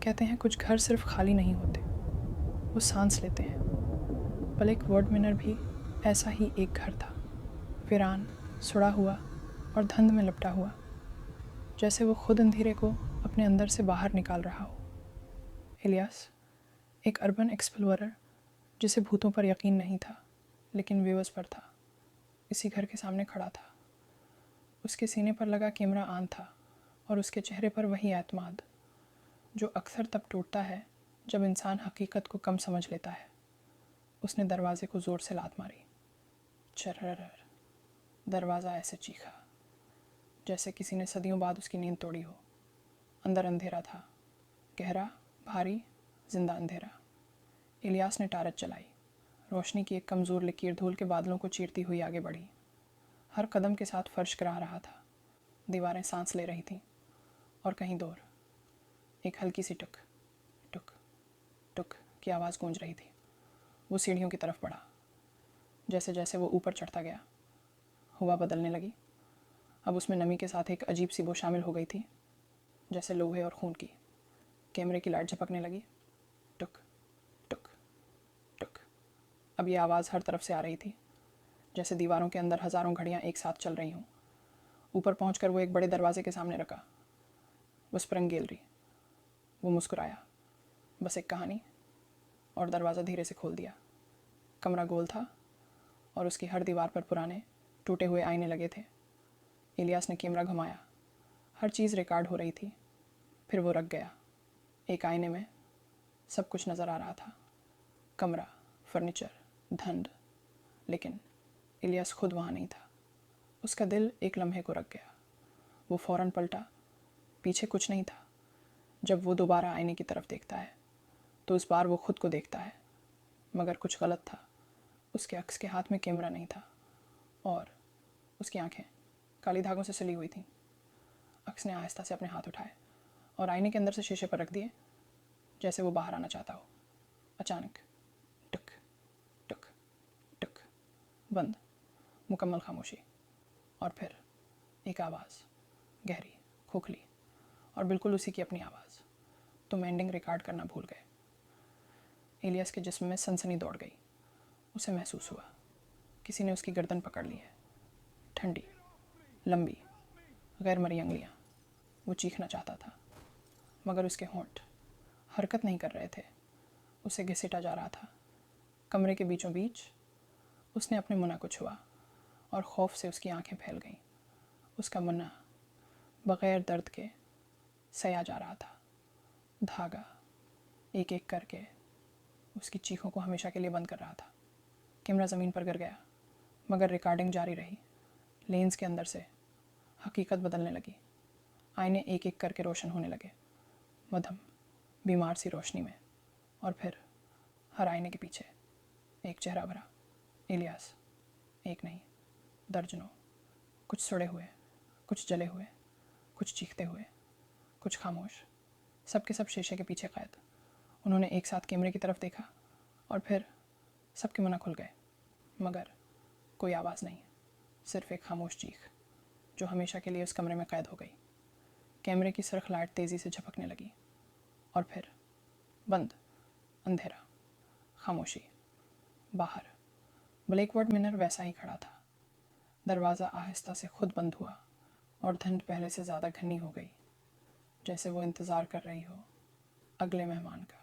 कहते हैं कुछ घर सिर्फ खाली नहीं होते, वो सांस लेते हैं। ब्लैक वार्ड मिनर भी ऐसा ही एक घर था, वीरान, सुड़ा हुआ और धुंध में लिपटा हुआ, जैसे वो खुद अंधेरे को अपने अंदर से बाहर निकाल रहा हो। इलियास, एक अर्बन एक्सप्लोरर जिसे भूतों पर यकीन नहीं था लेकिन बेबस पर था, इसी घर के सामने खड़ा था। उसके सीने पर लगा कैमरा ऑन था और उसके चेहरे पर वही एतमाद जो अक्सर तब टूटता है जब इंसान हकीकत को कम समझ लेता है। उसने दरवाजे को ज़ोर से लात मारी। चर्रर। दरवाज़ा ऐसे चीखा जैसे किसी ने सदियों बाद उसकी नींद तोड़ी हो। अंदर अंधेरा था, गहरा, भारी, जिंदा अंधेरा। इलियास ने टारच चलाई। रोशनी की एक कमज़ोर लकीर धूल के बादलों को चीरती हुई आगे बढ़ी। हर कदम के साथ फर्श गिरा रहा था, दीवारें सांस ले रही थीं और कहीं दूर एक हल्की सी टुक टुक टुक की आवाज़ गूंज रही थी। वो सीढ़ियों की तरफ बढ़ा। जैसे जैसे वो ऊपर चढ़ता गया, हवा बदलने लगी। अब उसमें नमी के साथ एक अजीब सी बू शामिल हो गई थी, जैसे लोहे और खून की। कैमरे की लाइट झपकने लगी। टुक टुक टुक। अब ये आवाज़ हर तरफ से आ रही थी, जैसे दीवारों के अंदर हज़ारों घड़ियाँ एक साथ चल रही हों। ऊपर पहुंचकर वो एक बड़े दरवाजे के सामने रखा। वो स्प्रिंग गैलरी। वो मुस्कुराया। बस एक कहानी। और दरवाज़ा धीरे से खोल दिया। कमरा गोल था और उसकी हर दीवार पर पुराने टूटे हुए आईने लगे थे। इलियास ने कैमरा घुमाया। हर चीज़ रिकॉर्ड हो रही थी। फिर वो रख गया। एक आईने में सब कुछ नज़र आ रहा था, कमरा, फर्नीचर, धंध। लेकिन इलियास खुद वहाँ नहीं था। उसका दिल एक लम्हे को रख गया। वो फ़ौरन पलटा। पीछे कुछ नहीं था। जब वो दोबारा आईने की तरफ देखता है तो इस बार वो खुद को देखता है, मगर कुछ गलत था। उसके अक्स के हाथ में कैमरा नहीं था और उसकी आंखें काली धागों से सिली हुई थीं। अक्स ने आहिस्ता से अपने हाथ उठाए और आईने के अंदर से शीशे पर रख दिए, जैसे वो बाहर आना चाहता हो। अचानक टुक टुक टुक। बंद। मुकम्मल खामोशी। और फिर एक आवाज़, गहरी, खोखली और बिल्कुल उसी की अपनी आवाज़। तुम एंडिंग रिकॉर्ड करना भूल गए। इलियास के जिस्म में सनसनी दौड़ गई। उसे महसूस हुआ किसी ने उसकी गर्दन पकड़ ली है। ठंडी, लंबी, गैर मरी अंगलियाँ। वो चीखना चाहता था, मगर उसके होंठ हरकत नहीं कर रहे थे। उसे घसीटा जा रहा था। कमरे के बीचों बीच उसने अपने मुन्ना को छुआ और खौफ से उसकी आंखें फैल गईं। उसका मुन्ना बग़ैर दर्द के सया जा रहा था। धागा एक एक करके उसकी चीखों को हमेशा के लिए बंद कर रहा था। कैमरा ज़मीन पर गिर गया, मगर रिकॉर्डिंग जारी रही। लेंस के अंदर से हकीकत बदलने लगी। आईने एक एक करके रोशन होने लगे, मध्यम, बीमार सी रोशनी में। और फिर हर आईने के पीछे एक चेहरा भरा। इलियास। एक नहीं, दर्जनों। कुछ सड़े हुए, कुछ जले हुए, कुछ चीखते हुए, कुछ खामोश। सब के सब शीशे के पीछे कैद। उन्होंने एक साथ कैमरे की तरफ देखा और फिर सबके मुन्ना खुल गए, मगर कोई आवाज़ नहीं। सिर्फ एक खामोश चीख जो हमेशा के लिए उस कमरे में कैद हो गई। कैमरे की सरख लाइट तेज़ी से झपकने लगी और फिर बंद। अंधेरा, खामोशी। बाहर ब्लैकवर्ड मिनर वैसा ही खड़ा था। दरवाज़ा आहिस्ता से खुद बंद हुआ और धुंध पहले से ज़्यादा घनी हो गई, जैसे वो इंतज़ार कर रही हो अगले मेहमान का।